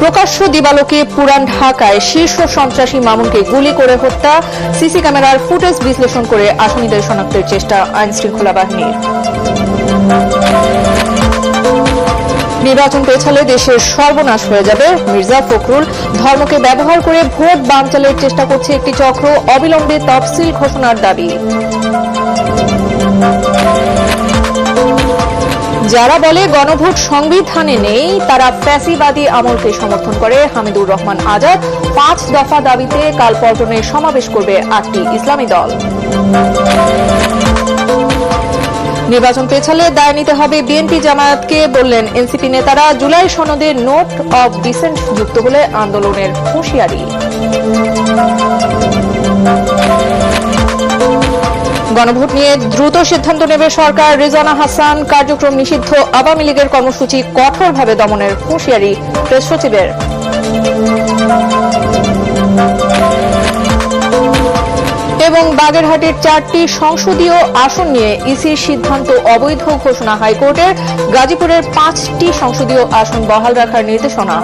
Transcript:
প্রকাশ্য দিবালোকে পুরান ঢাকায় শীর্ষ সন্ত্রাসী মামুনকে গুলি করে হত্যা, সিসি ক্যামেরার ফুটেজ বিশ্লেষণ করে আসামিদের শনাক্তের চেষ্টা আইনশৃঙ্খলা বাহিনীর। নির্বাচন পেছালে দেশের সর্বনাশ হয়ে যাবে, মির্জা ফখরুল। ধর্মকে ব্যবহার করে ভোট বানচালের চেষ্টা করছে একটি চক্র, অবিলম্বে তফসিল ঘোষণার দাবি। যারা বলে গণভোট সংবিধানে নেই, তারা ফ্যাসিবাদী আমলকে সমর্থন করে, হামিদুর রহমান আজাদ। 5 দফা দাবিতে কাল পল্টনে সমাবেশ করবে 8টি ইসলামী দল। নির্বাচন পেছালে দায় নিতে হবে বিএনপি জামায়াতকে, বললেন এনসিপি নেতারা। জুলাই সনদে নোট অব ডিসেন্ট যুক্ত হলে আন্দোলনের হুঁশিয়ারি। গণভোট নিয়ে দ্রুত সিদ্ধান্ত নেবে সরকার, রেজানা হাসান। কার্যক্রম নিষিদ্ধ আওয়ামী লীগের কর্মসূচি কঠোরভাবে দমনের হুঁশিয়ারি প্রেস সচিবের। এবং বাগেরহাটের 4টি সংসদীয় আসন নিয়ে ইসির সিদ্ধান্ত অবৈধ ঘোষণা হাইকোর্টের। গাজীপুরের 5টি সংসদীয় আসন বহাল রাখার নির্দেশনা।